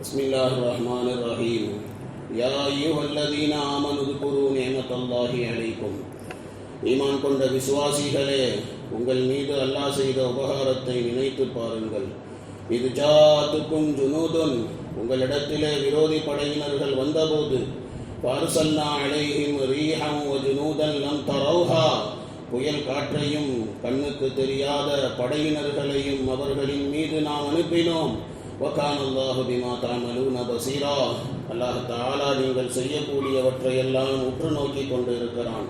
بسم الله الرحمن الرحيم يا أيها الذين آمنوا اذكروا نعمة الله عليكم ஈமான் கொண்ட விசுவாசிகளே, உங்கள் மீது அல்லாஹ் செய்த உபகாரத்தை நினைத்து பாருங்கள். இது ஜாத்துக்கும் ஜுனூதுன், உங்களிடத்திலே விரோதி படையினர்கள் வந்தபோது பார்சல்னா அலைஹிம் ரீஹம் வ ஜுனூதன் லம் தரௌஹா, புயல் காற்றையும் கண்ணுக்கு தெரியாத படையினர்களையும் அவர்களின் மீது நாம் அனுப்பினோம். வகான அல்லாஹு பிமா தஅமலூன பஸீரா, அல்லாஹ் தஆலா நீங்கள் செய்யக்கூடியவற்றையெல்லாம் உற்று நோக்கி கொண்டு இருக்கிறான்.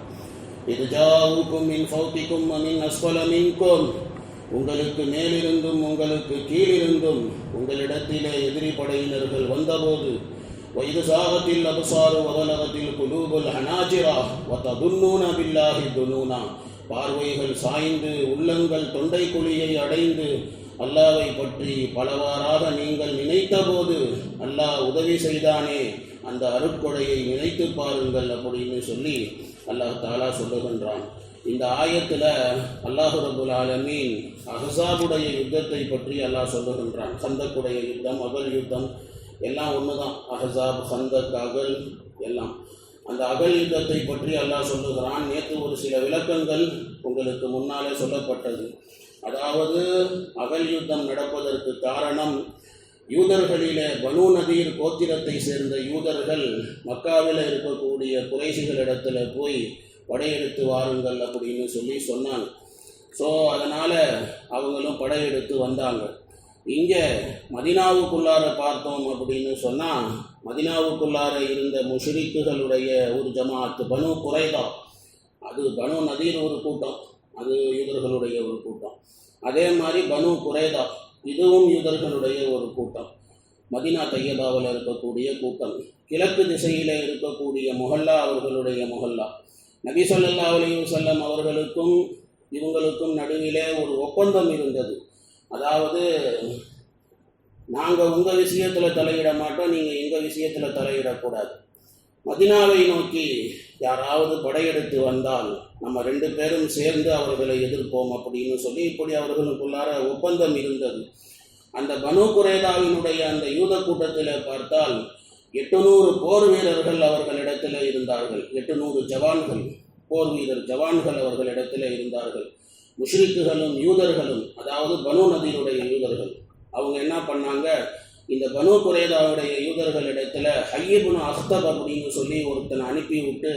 இது ஜாவுக்கும் மின் ஃபௌகிக்கும் வ மின் அஸ்ஃபல மின்கும், உங்களுக்கு மேலிருந்தும் உங்களுக்கு கீழிருந்தும் உங்களிடத்திலே எதிரி படையினர்கள் வந்தபோது வைது சாகத்தில் அபுசாரு வதலகத்தில் குலூபுல் ஹனாஜிரா வததுன்னூன பில்லாஹி துனூனா, பார்வைகள் சாய்ந்து உள்ளங்கள் தொண்டை குழியை அடைந்து அல்லாவை பற்றி பலவாறாக நீங்கள் நினைத்த போது அல்லாஹ் உதவி செய்தானே, அந்த அருட்கொடையை நினைத்து பாருங்கள் அப்படின்னு சொல்லி அல்லாஹ் தாலா சொல்லுகின்றான். இந்த ஆயத்தில் அல்லாஹ் ரப்புல் ஆலமீன் அஹ்ஸாபுடைய யுத்தத்தை பற்றி அல்லாஹ் சொல்லுகின்றான். கந்தக்குடைய யுத்தம், அகல் யுத்தம் எல்லாம் ஒன்று தான். அஹ்ஸாப், கந்தக், அகல் எல்லாம். அந்த அகல் யுத்தத்தை பற்றி அல்லாஹ் சொல்லுகிறான். நேற்று ஒரு சில விளக்கங்கள் உங்களுக்கு முன்னாலே சொல்லப்பட்டது. அதாவது அகல் யுத்தம் நடப்பதற்கு காரணம், யூதர்களிலே பனு நதீர் கோத்திரத்தை சேர்ந்த யூதர்கள் மக்காவில் இருக்கக்கூடிய குறைஷிகளிடத்தில் போய் படையெடுத்து வாருங்கள் அப்படின்னு சொன்னாங்க. ஸோ அதனால் அவங்களும் படையெடுத்து வந்தாங்க. இங்கே மதினாவுக்குள்ளார பார்த்தோம் அப்படின்னு சொன்னால், மதினாவுக்குள்ளார இருந்த முஷ்ரிக்குகளுடைய ஒரு ஜமாத் பனு குறைதா, அது பனு நதீர் ஒரு கூட்டம், அது யூதர்களுடைய ஒரு கூட்டம். அதே மாதிரி பனு குறைதா, இதுவும் யூதர்களுடைய ஒரு கூட்டம். மதீனா தையபாவில் இருக்கக்கூடிய கூட்டம். கிழக்கு திசையில் இருக்கக்கூடிய முஹல்லா அவர்களுடைய முஹல்லா. நபி ஸல்லல்லாஹு அலைஹி வஸல்லம் அவர்களுக்கும் இவங்களுக்கும் நடுவிலே ஒரு ஒப்பந்தம் இருந்தது. அதாவது, நாங்கள் உங்கள் விஷயத்தில் தலையிட மாட்டோம், நீங்கள் எங்கள் விஷயத்தில் தலையிடக்கூடாது. மதீனாவை நோக்கி யாராவது படையெடுத்து வந்தால் நம்ம 2 பேரும் சேர்ந்து அவர்களை எதிர்ப்போம் அப்படின்னு சொல்லி இப்படி அவர்களுக்குள்ளார ஒப்பந்தம் இருந்தது. அந்த பனு குறைதாவினுடைய அந்த யூத கூட்டத்தில் பார்த்தால் 800 போர் வீரர்கள் அவர்களிடத்தில் இருந்தார்கள். 800 ஜவான்கள், போர் வீரர் ஜவான்கள் அவர்களிடத்தில் இருந்தார்கள். முஷ்ரிக்குகளும் யூதர்களும், அதாவது பனு நதீருடைய யூதர்கள், அவங்க என்ன பண்ணாங்க, இந்த பனு குறைதாவுடைய யூதர்களிடத்தில் ஹய்யிபுன் அஹ்தப் அப்படின்னு சொல்லி ஒருத்தனை அனுப்பி விட்டு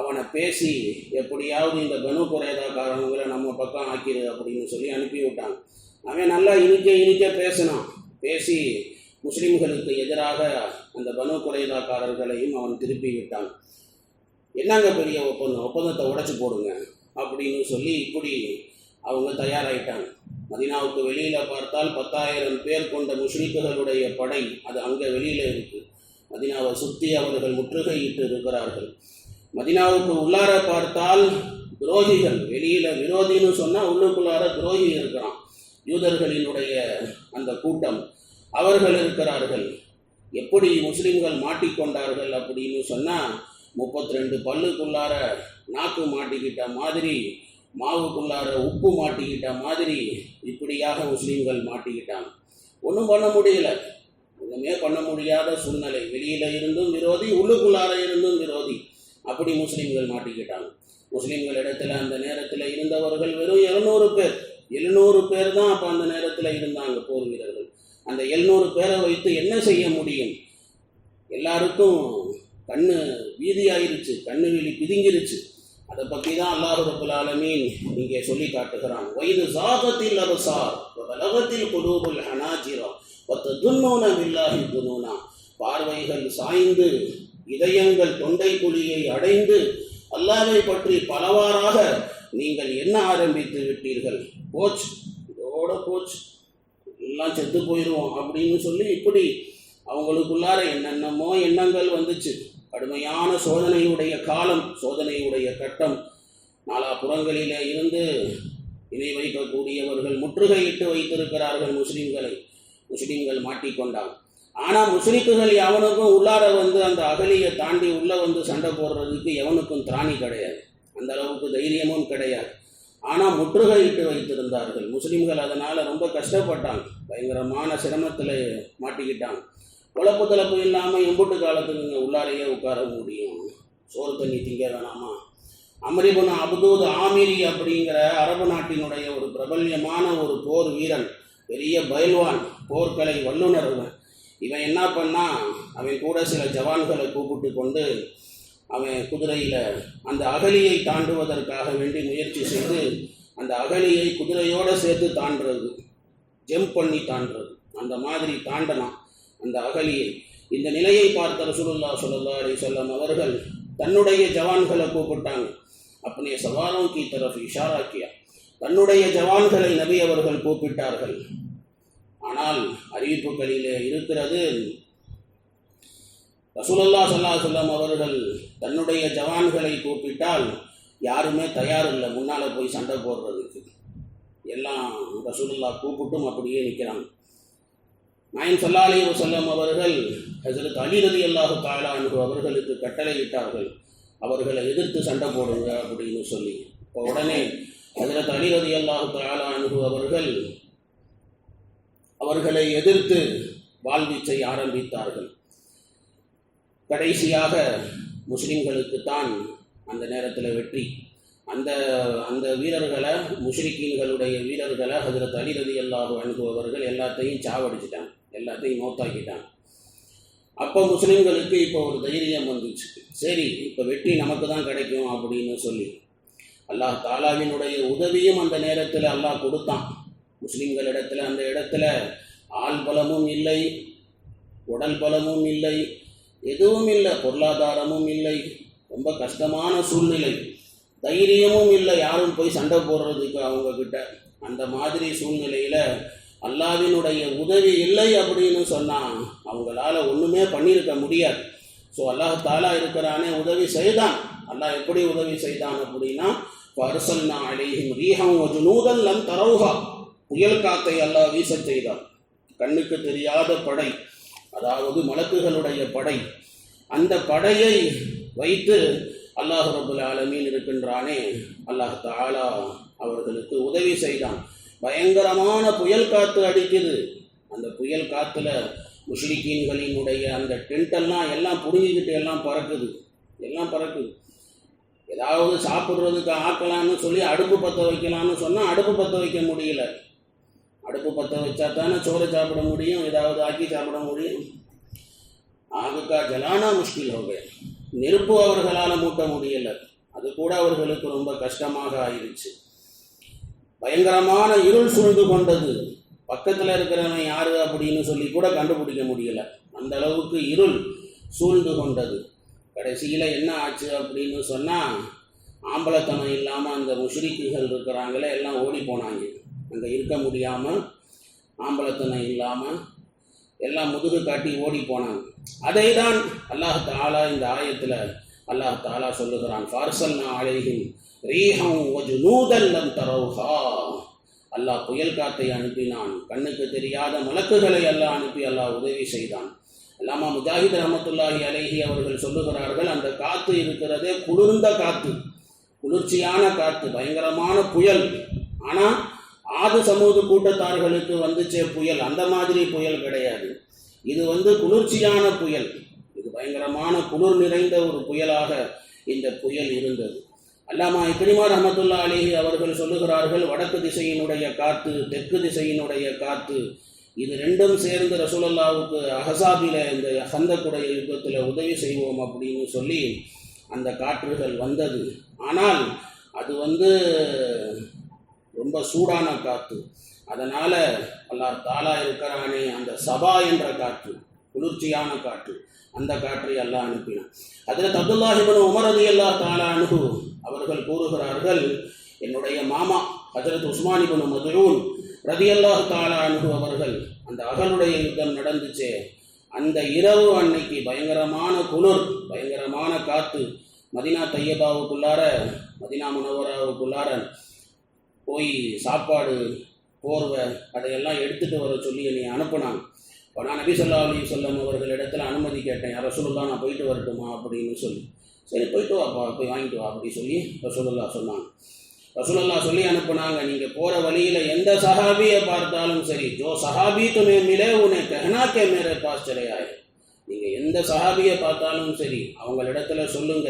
அவனை பேசி எப்படியாவது இந்த பனு குறைதாக்காரங்களை நம்ம பக்கம் ஆக்கிடு அப்படின்னு சொல்லி அனுப்பி விட்டாங்க. அவன் நல்லா இனிக்க பேசினான். பேசி முஸ்லிம்களுக்கு எதிராக அந்த பனு குறைதாக்காரர்களையும் அவன் திருப்பி விட்டான். என்னங்க பெரிய ஒப்பந்தத்தை உடைச்சு போடுங்க அப்படின்னு சொல்லி இப்படி அவங்க தயாராகிட்டாங்க. மதீனாவுக்கு வெளியில் பார்த்தால் 10,000 பேர் கொண்ட முஷ்ரிக்குகளுடைய படை அது அங்கே வெளியில் இருக்குது. மதீனாவை சுற்றி அவர்கள் முற்றுகையிட்டு இருக்கிறார்கள். மதீனாவுக்கு உள்ளார பார்த்தால் துரோகிகள், வெளியில் விரோதின்னு சொன்னால் உள்ளுக்குள்ளார துரோகி இருக்கிறான். யூதர்களினுடைய அந்த கூட்டம் அவர்கள் இருக்கிறார்கள். எப்படி முஸ்லிம்கள் மாட்டிக்கொண்டார்கள் அப்படின்னு சொன்னால், 32 பல்லுக்குள்ளார நாக்கு மாட்டிக்கிட்ட மாதிரி, மாவுக்குள்ளார உப்பு மாட்டிக்கிட்ட மாதிரி இப்படியாக முஸ்லீம்கள் மாட்டிக்கிட்டாங்க. ஒன்றும் பண்ண முடியல, ஒன்றுமே பண்ண முடியாத சூழ்நிலை. வெளியில் இருந்தும் விரோதி, உள்ளுக்குள்ளார இருந்தும் விரோதி, அப்படி முஸ்லீம்கள் மாட்டிக்கிட்டாங்க. முஸ்லீம்கள் இடத்துல அந்த நேரத்தில் இருந்தவர்கள் வெறும் 700 பேர் தான் அப்போ அந்த நேரத்தில் இருந்தாங்க, போர் வீரர்கள். அந்த 700 பேரை வைத்து என்ன செய்ய முடியும்? எல்லாருக்கும் கண்ணு வீதியாயிருச்சு, கண்ணு விழி பிதுங்கிருச்சு. அதை பற்றி தான் அல்லாஹ் ரப்புல் ஆலமீன் இங்கே சொல்லி காட்டுகிறான். வைது சாகத்தில் அபுசார் வதலகத்தில் குலூபுல் ஹனாஜிரா வததுன்னூன பில்லாஹி துனூனா, பார்வைகள் சாய்ந்து இதயங்கள் தொண்டை குழியை அடைந்து அல்லாஹ்வை பற்றி பலவாறாக நீங்கள் என்ன ஆரம்பித்து விட்டீர்கள், போச்சு, இதோட போச்சு, எல்லாம் செத்து போயிடுவோம் அப்படின்னு சொல்லி இப்படி அவங்களுக்குள்ளார என்னென்னமோ எண்ணங்கள் வந்துச்சு. கடுமையான சோதனையுடைய காலம், சோதனையுடைய கட்டம். நாலாபுறங்களிலே இருந்து இணை வைக்கக்கூடியவர்கள் முற்றுகையிட்டு வைத்திருக்கிறார்கள் முஸ்லிம்களை. முஸ்லிம்கள் மாட்டிக்கொண்டாங்க. ஆனால் முஸ்லிக்குகள் எவனுக்கும் உள்ளார வந்து அந்த அகலியை தாண்டி உள்ளே வந்து சண்டை போடுறதுக்கு எவனுக்கும் திராணி கிடையாது, அந்த அளவுக்கு தைரியமும் கிடையாது. ஆனால் முற்றுகையிட்டு வைத்திருந்தார்கள் முஸ்லிம்கள். அதனால் ரொம்ப கஷ்டப்பட்டாங்க, பயங்கரமான சிரமத்தில் மாட்டிக்கிட்டாங்க. குழப்பு தளப்பு இல்லாமல் எம்புட்டு காலத்துக்கு உள்ளாரையே உட்கார முடியும்? சோறு தண்ணி திங்க வேணாமா? அம்ர் இப்னு அப்தூத் ஆமிரி அப்படிங்கிற அரபு நாட்டினுடைய ஒரு பிரபல்யமான ஒரு போர் வீரன், பெரிய பயில்வான், போர்க்கலை வல்லுநர். இவன் என்ன பண்ணா, அவன் கூட சில ஜவான்களை கூப்பிட்டு கொண்டு அவன் குதிரையில் அந்த அகலியை தாண்டுவதற்காக வேண்டி முயற்சி செய்து அந்த அகலியை குதிரையோடு சேர்த்து தாண்டுறது, ஜம்ப் பண்ணி தாண்டுறது, அந்த மாதிரி தாண்டலாம் அந்த அகலியை. இந்த நிலையை பார்த்த ரசூலுல்லாஹ் ஸல்லல்லாஹு அலைஹி வஸல்லம் அவர்கள் தன்னுடைய ஜவான்களை கூப்பிட்டாங்க. अपने सवारों की तरफ इशारा किया. தன்னுடைய ஜவான்களை நபி அவர்கள் கூப்பிட்டார்கள். ஆனால் அறிவிப்புகளிலே இருக்கிறது, ரசூலுல்லாஹ் ஸல்லல்லாஹு அலைஹி வஸல்லம் அவர்கள் தன்னுடைய ஜவான்களை கூப்பிட்டால் யாருமே தயார் இல்லை முன்னால் போய் சண்டை போடுறதுக்கு. எல்லாம் ரசூலுல்லாஹ் கூப்பிட்டும் அப்படியே நிற்கிறாங்க. நாயகம் ஸல்லல்லாஹு அலைஹி வஸல்லம் அவர்கள் ஹஜ்ரத் அலி ரலியல்லாஹு தஆலா அன்ஹு அவர்களுக்கு கட்டளையிட்டார்கள், அவர்களை எதிர்த்து சண்டை போடுங்க அப்படின்னு சொல்லி. இப்போ உடனே ஹஜ்ரத் அலி ரலியல்லாஹு தஆலா அன்ஹு அவர்கள் அவர்களை எதிர்த்து வாழ்வீச்சை ஆரம்பித்தார்கள். கடைசியாக முஸ்லிம்களுக்கு தான் அந்த நேரத்தில் வெற்றி. அந்த அந்த வீரர்களை, முஷ்ரிக்கீன்களுடைய வீரர்களை ஹஜ்ரத் அலி ரலியல்லாஹு அன்ஹு அவர்கள் எல்லாத்தையும் சாவடிச்சிட்டாங்க, எல்லாத்தையும் மௌத்தாக்கிட்டாங்க. அப்போ முஸ்லிம்களுக்கு இப்போ ஒரு தைரியம் வந்துச்சு, சரி இப்போ வெற்றி நமக்கு தான் கிடைக்கும் அப்படின்னு சொல்லி. அல்லாஹ் தாலாவினுடைய உதவியும் அந்த நேரத்தில் அல்லாஹ் கொடுத்தான் முஸ்லிம்களிடத்தில். அந்த இடத்துல ஆள் பலமும் இல்லை, உடல் பலமும் இல்லை, எதுவும் இல்லை, பொருளாதாரமும் இல்லை, ரொம்ப கஷ்டமான சூழ்நிலை, தைரியமும் இல்லை யாரும் போய் சண்டை போடுறதுக்கு அவங்கக்கிட்ட. அந்த மாதிரி சூழ்நிலையில் அல்லாஹ்வினுடைய உதவி இல்லை அப்படின்னு சொன்னால் அவங்களால ஒன்றுமே பண்ணியிருக்க முடியாது. ஸோ அல்லாஹ் தாலா இருக்கிறானே உதவி செய்தான். அல்லாஹ் எப்படி உதவி செய்தான் அப்படின்னா, ஃபர்சல்னா அலைஹிம் ரீஹம் வ ஜுனூதன் லம் தரவுஹா, புயல் காத்தை அல்லாஹ் வீச செய்தான். கண்ணுக்கு தெரியாத படை, அதாவது மலக்குகளுடைய படை. அந்த படையை வைத்து அல்லாஹ் ரப்புல் ஆலமீன் இருக்கின்றானே, அல்லாஹ் தஆலா அவர்களுக்கு உதவி செய்தான். பயங்கரமான புயல் காற்று அடிக்குது. அந்த புயல் காற்றுல முஷ்ரிக்கீன்களினுடைய அந்த டென்ட்டெல்லாம் எல்லாம் புடுங்கிக்கிட்டு எல்லாம் பறக்குது, எல்லாம் பறக்குது. ஏதாவது சாப்பிட்றதுக்கு ஆக்கலான்னு சொல்லி அடுப்பு பற்ற வைக்கலான்னு சொன்னால் அடுப்பு பற்ற வைக்க முடியல. அடுப்பு பற்ற வச்சா தானே சோறு சாப்பிட முடியும், ஏதாவது ஆக்கி சாப்பிட முடியும். ஆகுக்கா ஜலானா முஷ்கில் ஹோகே, நெருப்பு அவர்களால் மூட்ட முடியலை, அது கூட அவர்களுக்கு ரொம்ப கஷ்டமாக ஆயிடுச்சு. பயங்கரமான இருள் சூழ்ந்து கொண்டது. பக்கத்தில் இருக்கிறவன் யாரு அப்படின்னு சொல்லி கூட கண்டுபிடிக்க முடியல, அந்த அளவுக்கு இருள் சூழ்ந்து கொண்டது. கடைசியில் என்ன ஆச்சு அப்படின்னு சொன்னால், ஆம்பளத்தனம் இல்லாமல் அந்த முஷ்ரிக்குகள் இருக்கிறாங்களே எல்லாம் ஓடி போனாங்க. அங்கே இருக்க முடியாமல் ஆம்பளத்தனம் இல்லாமல் எல்லாம் முதுகு காட்டி ஓடி போனாங்க. அதை தான் அல்லாஹ் தஆலா இந்த ஆயத்தில் அல்லாஹ் தஆலா சொல்லுகிறான், ஃபர்சல்னா அலைஹிம் ரீஹம் வ ஜுனூதன் லம் தரவுஹா. அல்லாஹ் புயல் காத்தை அனுப்பினான், கண்ணுக்கு தெரியாத மலக்குகளை அல்லாஹ் அனுப்பி அல்லாஹ் உதவி செய்தான். அல்லாமா முஜாஹித் ரஹ்மத்துல்லாஹி அலைஹி அவர்கள் சொல்லுகிறார்கள், அந்த காற்று இருக்கிறதே குளிர்ந்த காற்று, குளிர்ச்சியான காற்று, பயங்கரமான புயல். ஆனால் ஆது சமூக கூட்டத்தார்களுக்கு வந்துச்சே புயல், அந்த மாதிரி புயல் கிடையாது. இது குளிர்ச்சியான புயல், இது பயங்கரமான குளிர் நிறைந்த ஒரு புயலாக இந்த புயல் இருந்தது. அல்லாமா இக்ரிமா ரஹ்மத்துல்லாஹி அலைஹி அவர்கள் சொல்லுகிறார்கள், வடக்கு திசையினுடைய காற்று, தெற்கு திசையினுடைய காற்று, இது ரெண்டும் சேர்ந்து ரசூலுல்லாஹ்வுக்கு அஹஸாபில இந்த ஹந்தக்குடைய யுத்தத்தில் உதவி செய்வோம் அப்படின்னு சொல்லி அந்த காற்றுகள் வந்தது. ஆனால் அது ரொம்ப சூடான காற்று. அதனால் அல்லாஹ் தாலா இருக்கிறானே அந்த சபா என்ற காற்று, குளிர்ச்சியான காற்று, அந்த காற்றை அல்லாஹ் அனுப்பினான். ஹஜ்ரத் அப்துல்லாஹ் இப்னு உமர் ரலியல்லாஹு தஆலா அன்ஹு அவர்கள் கூறுகிறார்கள், என்னுடைய மாமா ஹஜ்ரத் உஸ்மான் இப்னு மத்ஊன் ரலியல்லாஹு தஆலா அன்ஹு அவர்கள் அந்த அகலுடைய யுத்தம் நடந்துச்சே, அந்த இரவு அன்னைக்கு பயங்கரமான குளிர், பயங்கரமான காற்று. மதீனா தையபாவுக்குள்ளார, மதீனா முனவராவுக்குள்ளார போய் சாப்பாடு, போர்வை அதையெல்லாம் எடுத்துகிட்டு வர சொல்லி என்னை அனுப்புனாங்க. இப்போ நான் நபி ஸல்லல்லாஹு அலைஹி வஸல்லம் அவர்களிடத்தில் அனுமதி கேட்டேன், யார் ரசூலுல்லாஹ் நான் போயிட்டு வரட்டுமா அப்படின்னு சொல்லி. சரி போயிட்டு வாப்பா, போய் வாங்கிட்டு வா அப்படி சொல்லி ரசூலுல்லாஹ் சொன்னாங்க. ரசூலுல்லாஹ் சொல்லி அனுப்புனாங்க, நீங்கள் போகிற வழியில் எந்த சஹாபியை பார்த்தாலும் சரி, ஜோ சஹாபி துமே மிலே உனே கஹனா கே மேரே பாஸ் சலே ஆயே, நீங்கள் எந்த சஹாபியை பார்த்தாலும் சரி அவங்களிடத்துல சொல்லுங்க,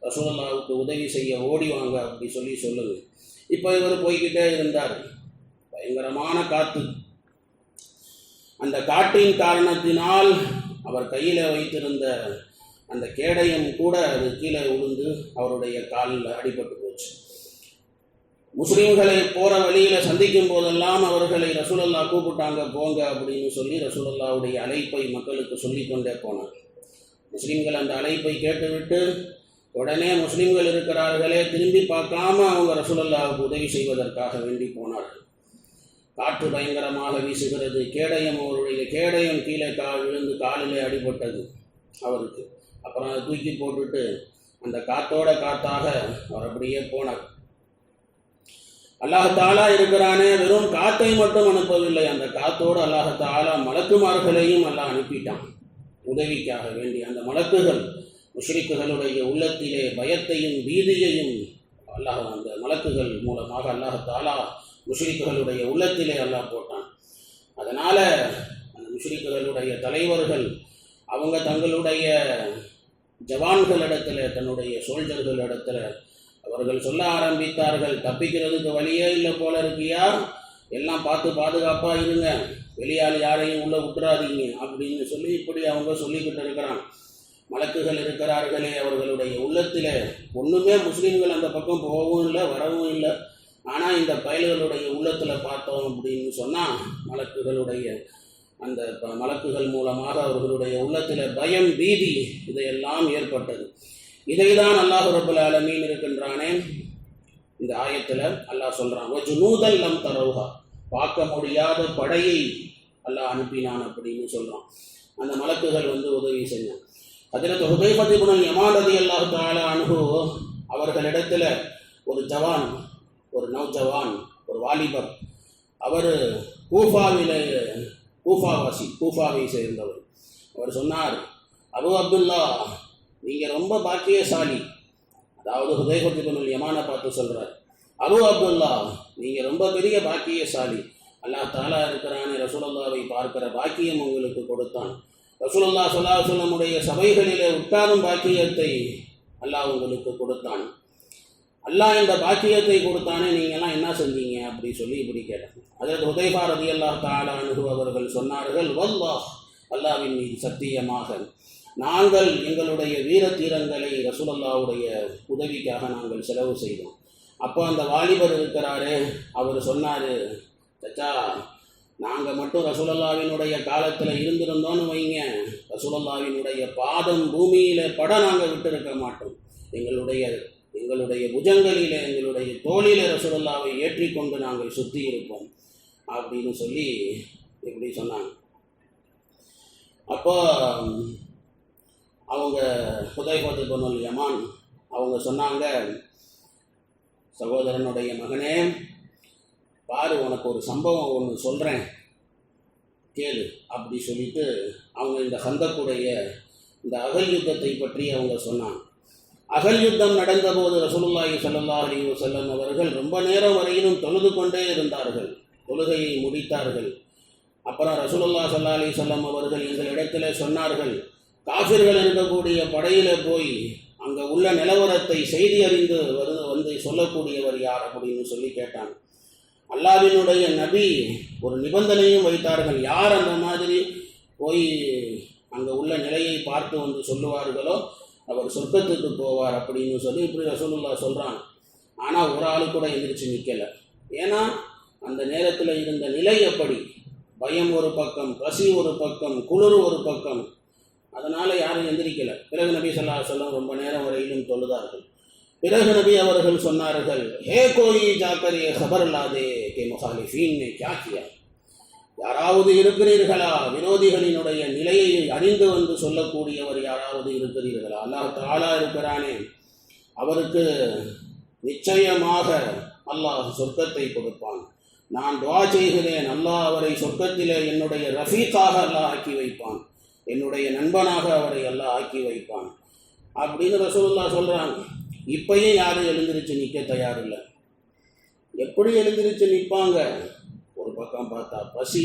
ரசூலுல்லாஹ்வுக்கு உதவி செய்ய ஓடி வாங்க அப்படி சொல்லுங்க. இப்போ இவர் போய்கிட்டே இருந்தார். பயங்கரமான காற்று. அந்த காற்றின் காரணத்தினால் அவர் கையில் வைத்திருந்த அந்த கேடயம் கூட அது கீழே விழுந்து அவருடைய காலில் அடிபட்டு போச்சு. முஸ்லீம்களை போகிற வழியில் சந்திக்கும் போதெல்லாம் அவர்களை ரசூலுல்லாஹ் கூப்பிட்டாங்க, போங்க அப்படின்னு சொல்லி ரசூலுல்லாஹ்வுடைய அழைப்பை மக்களுக்கு சொல்லிக்கொண்டே போனார். முஸ்லீம்கள் அந்த அழைப்பை கேட்டுவிட்டு உடனே முஸ்லீம்கள் இருக்கிறார்களே திரும்பி பார்க்காம அவங்க ரசூலுல்லாஹ்வுக்கு உதவி செய்வதற்காக வேண்டி போனார்கள். காற்று பயங்கரமாக வீசுகிறது. அவருடைய கேடயம் கீழே விழுந்து காலிலே அடிபட்டது அவருக்கு. அப்புறம் அதை தூக்கி போட்டுட்டு அந்த காத்தோட காத்தாக அவர் அப்படியே போனார். அல்லாஹ் தஆலா இருக்கிறானே, வெறும் காத்தை மட்டும் அனுப்பவில்லை, அந்த காத்தோடு அல்லாஹ் தஆலா மலக்குமார்களையும் அல்லாஹ் அனுப்பிட்டான் உதவிக்காக வேண்டி. அந்த மலக்குகள் முஷ்ரிக்குகளுடைய உள்ளத்திலே பயத்தையும் பீதியையும் அல்லாஹ் அந்த மலக்குகள் மூலமாக அல்லாஹ் தஆலா முஷ்ரிக்குகளுடைய உள்ளத்திலே அல்லாஹ் போட்டான். அதனால் அந்த முஷ்ரிக்குகளுடைய தலைவர்கள் அவங்க தங்களுடைய ஜவான்களிடத்தில், தன்னுடைய சோல்ஜர்களிடத்தில் அவர்கள் சொல்ல ஆரம்பித்தார்கள், தப்பிக்கிறதுக்கு வழியே இல்லை போல இருக்கியா, எல்லாம் பார்த்து பாதுகாப்பாக இருங்க, வெளியால் யாரையும் உள்ளே விட்டுறாதீங்க அப்படின்னு சொல்லி இப்படி அவங்க சொல்லிக்கிட்டு இருக்கிறாங்க. மலக்குகள் இருக்கிறார்களே அவர்களுடைய உள்ளத்தில் ஒன்றுமே முஸ்லீம்கள் அந்த பக்கம் போகவும் இல்லை வரவும் இல்லை. ஆனால் இந்த பயல்களுடைய உள்ளத்தில் பார்த்தோம் அப்படின்னு சொன்னால் அந்த மலக்குகள் மூலமாக அவர்களுடைய உள்ளத்தில் பயம் பீதி இதையெல்லாம் ஏற்பட்டது. இதைதான் அல்லாஹ் ரப்பல் ஆலமீன் இருக்கின்றானே இந்த ஆயத்தில் அல்லாஹ் சொல்கிறான், ஜுனூதன் லம் தரவுஹா, பார்க்க முடியாத படையை அல்லாஹ் அனுப்பினான் அப்படின்னு சொல்கிறான். அந்த மலக்குகள் உதவி செஞ்சான். ஹஜ்ரத் ஹுதைஃபா இப்னு யமான் ரலியல்லாஹு தஆலா அன்ஹு அவர்களிடத்தில் ஒரு ஜவான், ஒரு நௌஜவான், ஒரு வாலிபர், அவர் கூஃபாவை சேர்ந்தவர். அவர் சொன்னார், அபு அப்துல்லா நீங்கள் ரொம்ப பாக்கியசாலி. அதாவது ஹுதைஃபா இப்னு யமானை பார்த்து சொல்கிறார், அபு அப்துல்லா நீங்கள் ரொம்ப பெரிய பாக்கியசாலி. அல்லாஹ் தஆலா இருக்கிறானே ரசூலுல்லாஹ்வை பார்க்கிற பாக்கியம் உங்களுக்கு கொடுத்தான். ரசூலுல்லாஹ் ஸல்லல்லாஹு அலைஹி வஸல்லம் சபைகளிலே உட்காரும் பாக்கியத்தை அல்லாஹ் உங்களுக்கு கொடுத்தான். அல்லாஹ் இந்த பாக்கியத்தை கொடுத்தானே, நீங்கள்லாம் என்ன செஞ்சீங்க அப்படி சொல்லி இப்படி கேட்டாங்க. அதற்கு ஹுதைஃபா ரலியல்லாஹு தஆலா அன்ஹு அவர்கள் சொன்னார்கள், வல்லாஹ், அல்லாஹ்வின் மீது சத்தியமாக நாங்கள் எங்களுடைய வீர தீரங்களை ரசூலுல்லாஹ்வுடைய உதவிக்காக நாங்கள் செலவு செய்தோம். அப்போ அந்த வாலிபர் இருக்கிறாரு, அவர் சொன்னார், சச்சா நாங்கள் மட்டும் ரசூலுல்லாஹ்வினுடைய காலத்தில் இருந்திருந்தோன்னு வைங்க, ரசூலுல்லாஹ்வினுடைய பாதம் பூமியில் பட நாங்கள் விட்டிருக்க மாட்டோம். எங்களுடைய புஜங்களில், எங்களுடைய தோளில் ரசூலுல்லாஹ்வை ஏற்றிக்கொண்டு நாங்கள் சுற்றி இருப்போம் அப்படின்னு சொல்லி இப்படி சொன்னாங்க. அப்போ அவங்க ஹுதைஃபா இப்னு யமான் அவங்க சொன்னாங்க, சகோதரனுடைய மகனே பாரு, உனக்கு ஒரு சம்பவம் ஒன்று சொல்கிறேன் கேளு அப்படி சொல்லிட்டு அவங்க இந்த ஹந்தக்குடைய இந்த அகல் யுத்தத்தை பற்றி அவங்க சொன்னாங்க. அகல் யுத்தம் நடந்தபோது ரசூலுல்லாஹி ஸல்லல்லாஹு அலைஹி வஸல்லம் அவர்கள் ரொம்ப நேரம் வரையிலும் தொழுது கொண்டே இருந்தார்கள். தொழுகையை முடித்தார்கள். அப்புறம் ரசூலுல்லாஹி ஸல்லல்லாஹு அலைஹி வஸல்லம் அவர்கள் எங்களிடத்தில் சொன்னார்கள், காஃபிர்கள் இருக்கக்கூடிய படையில் போய் அங்கே உள்ள நிலவரத்தை செய்தி அறிந்து வந்து சொல்லக்கூடியவர் யார் அப்படின்னு சொல்லி கேட்டாங்க. அல்லாஹ்வினுடைய நபி ஒரு நிபந்தனையும் வைத்தார்கள், யார் அந்த மாதிரி போய் அங்கே உள்ள நிலையை பார்த்து சொல்லுவார்களோ அவர் சொர்க்கத்துக்கு போவார் அப்படின்னு சொல்லி இப்படி ரசூலுல்லாஹ் சொல்கிறாங்க. ஆனால் ஒரு ஆள் கூட எந்திரிச்சு நிற்கலை. ஏன்னா அந்த நேரத்தில் இருந்த நிலை எப்படி, பயம் ஒரு பக்கம், பசி ஒரு பக்கம், குளிர் ஒரு பக்கம், அதனால் யாரும் எந்திரிக்கலை. பிறகு நபி ஸல்லல்லாஹு அலைஹி வஸல்லம் ரொம்ப நேரம் வரையிலும் தொழுதார்கள். பிறகு நபி அவர்கள் சொன்னார்கள், ஹே கோயி ஜாக்கர் ஏ खबर ला दे के मुखालिफीन ने क्या किया, யாராவது இருக்கிறீர்களா, விரோதிகளினுடைய நிலையை அறிந்து சொல்லக்கூடியவர் யாராவது இருக்கிறீர்களா? அல்லாஹ் தஆலா இருக்கிறானே, அவருக்கு நிச்சயமாக அல்லாஹ் சொர்க்கத்தை கொடுப்பான். நான் துஆ செய்கிறேன், அல்லாஹ் அவரை சொர்க்கத்திலே என்னுடைய ரஃபீக்காக அல்லாஹ் ஆக்கி வைப்பான், என்னுடைய நண்பனாக அவரை அல்லாஹ் ஆக்கி வைப்பான் அப்படின்னு ரசூலுல்லாஹ் சொல்கிறாங்க. இப்பயும் யாரும் எழுந்திருச்சு நிற்க தயாரில்லை. எப்படி எழுந்திருச்சு நிற்பாங்க? ஒரு பக்கம் பார்த்தா பசி,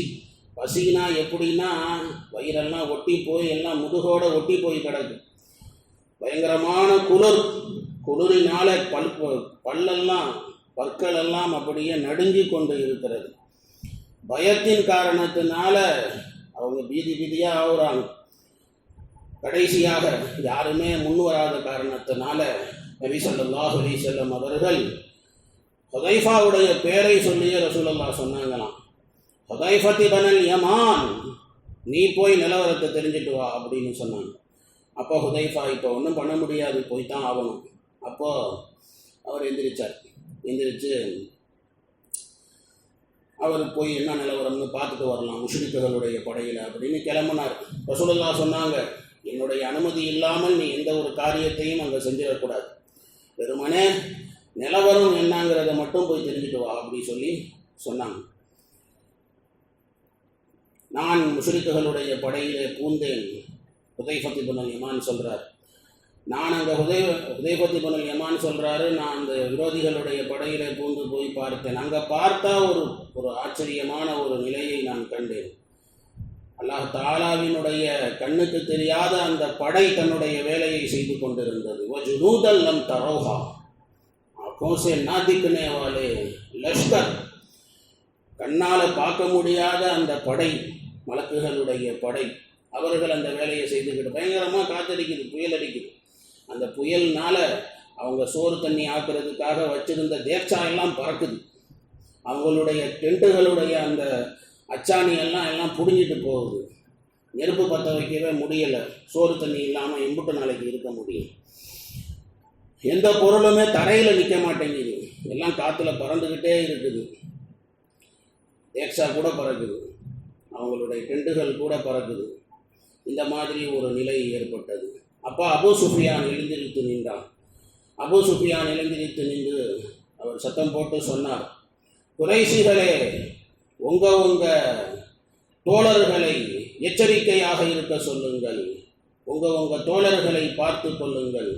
பசினா எப்படின்னா வயிறெல்லாம் ஒட்டி போய் எல்லாம் முதுகோட ஒட்டி போய் கிடக்கு. பயங்கரமான குளிரினால பல்லெல்லாம் பற்கள் எல்லாம் அப்படியே நடுங்கி கொண்டு இருக்கிறது. பயத்தின் காரணத்தினால அவங்க பீதியாக ஆகுறாங்க. கடைசியாக யாருமே முன் வராத காரணத்தினால நபி ஸல்லல்லாஹு அலைஹி வஸல்லம் அவர்கள் ஹுதைஃபாவுடைய பேரை சொல்லியே ரசூலுல்லாஹ் சொன்னாங்களாம், ஹுதைஃபத்தி பனல் யமான், நீ போய் நிலவரத்தை தெரிஞ்சுட்டு வா அப்படின்னு சொன்னாங்க. அப்போ ஹுதைஃபா இப்போ ஒன்றும் பண்ண முடியாது, போய்தான் ஆகணும். அப்போது அவர் எந்திரிச்சு அவர் போய் என்ன நிலவரம்னு பார்த்துட்டு வரலாம் முஷ்ரிக்குகளுடைய படையில் அப்படின்னு கிளம்பினார். ரசூலுல்லாஹ் சொன்னாங்க, என்னுடைய அனுமதி இல்லாமல் நீ எந்த ஒரு காரியத்தையும் அங்கே செஞ்சிடக்கூடாது, வெறுமனே நிலவரம் என்னங்கிறத மட்டும் போய் தெரிஞ்சுட்டு வா அப்படி சொல்லி சொன்னாங்க. நான் முஷ்ரிக்குகளுடைய படையிலே பூந்தேன். ஹுதைஃபத் இப்னுல் யமான் சொல்கிறார், நான் அங்கே ஹுதைஃபத் இப்னுல் யமான் சொல்கிறாரு, நான் அந்த விரோதிகளுடைய படையிலே பூந்து போய் பார்த்தேன். அங்கே பார்த்தா ஒரு ஆச்சரியமான ஒரு நிலையை நான் கண்டேன். அல்லாஹ் தஆலாவினுடைய கண்ணுக்கு தெரியாத அந்த படை தன்னுடைய வேலையை செய்து கொண்டிருந்தது. வஜுனூதன் லம் தரௌஹா, ஆँखों से ना दिखने वाले லஷ்கர், கண்ணால் பார்க்க முடியாத அந்த படை, மலக்குகளுடைய படை, அவர்கள் அந்த வேலையை செய்துக்கிட்டு பயங்கரமாக காத்தடிக்குது, புயல் அடிக்குது. அந்த புயல்னால அவங்க சோறு தண்ணி ஆக்குறதுக்காக வச்சிருந்த தேர்ச்சா எல்லாம் பறக்குது. அவங்களுடைய டென்ட்டுகளுடைய அந்த அச்சாணி எல்லாம் புடுங்கிட்டு போகுது. நெருப்பு பற்ற வைக்கவே முடியலை. சோறு தண்ணி இல்லாமல் எம்புட்டு நாளைக்கு இருக்க முடியும்? எந்த பொருளுமே தரையில் நிற்க மாட்டேங்குது, எல்லாம் காற்றுல பறந்துக்கிட்டே இருக்குது. தேக்ஸா கூட பறக்குது, அவங்களுடைய டென்ட்டுகள் கூட பறக்குது. இந்த மாதிரி ஒரு நிலை ஏற்பட்டது. அப்போ அபூ சுஃபியான் எழுந்திரித்து நின்றான். அபூ சுஃபியான் எழுந்திரித்து நின்று அவர் சத்தம் போட்டு சொன்னார், குறைஷிகளே, உங்கள் தோழர்களை எச்சரிக்கையாக இருக்க சொல்லுங்கள், உங்கள் தோழர்களை பார்த்து கொள்ளுங்கள்,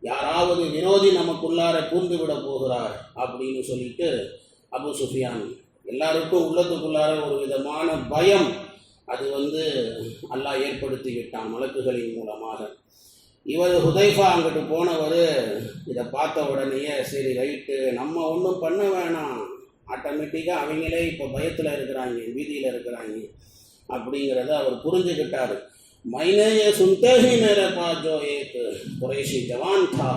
யாராவது விரோதி நமக்குள்ளார பூந்து விட போகிறார் அப்படின்னு சொல்லிட்டு அபூ சுஃபியான் எல்லாருக்கும் உள்ளத்துக்குள்ளார ஒரு விதமான பயம் அது அல்லாஹ் ஏற்படுத்தி விட்டான் மலக்குகளின் மூலமாக. இவர் ஹுதைஃபா அங்கிட்டு போனவர் இதை பார்த்த உடனேயே சரி ரைட்டு, நம்ம ஒன்றும் பண்ண வேணாம், ஆட்டோமேட்டிக்காக அவங்களே இப்போ பயத்தில் இருக்கிறாங்க, வீதியில் இருக்கிறாங்க அப்படிங்கிறத அவர் புரிஞ்சுக்கிட்டார். मैंने ये सुनते ही मेरे पास जो एक कुरैशी जवान था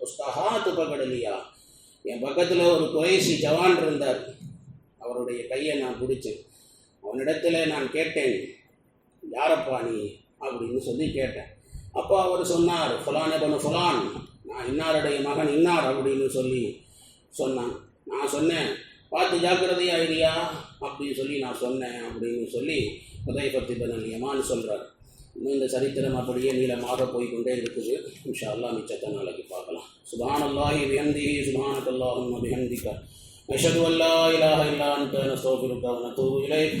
उसका हाथ पकड़ लिया, என் பக்கத்தில் ஒரு குறைஷி ஜவான் இருந்தார், அவருடைய கையை நான் பிடிச்சேன். அவனிடத்தில் நான் கேட்டேன், யாரப்பா நீ அப்படின்னு சொல்லி கேட்டேன். அப்போ அவர் சொன்னார், ஃபுலான் இப்னு ஃபுலான், நான் இன்னாருடைய மகன் இன்னார் அப்படின்னு சொல்லி சொன்னான். நான் சொன்னேன், பார்த்து ஜாக்கிரதையாயிரியா அப்படின்னு சொல்லி நான் சொன்னேன் அப்படின்னு சொல்லி ஹுதைஃபத் இப்னுல் யமான் சொல்கிறார். இன்னும் இந்த சரித்திரம் அப்படியே நீளமாக போய்கொண்டே இருக்குது. இன்ஷா அல்லாஹ் மிச்சத்தை நாளைக்கு பார்க்கலாம். சுப்ஹானல்லாஹி பிஹம்திஹி சுப்ஹானக்கல்லாஹும்ம பிஹம்திக நஷ்ஹது அல்லா இலாஹா இல்லா அன்த நஸ்தக்ஃபிருக வ நதூபு இலைக்.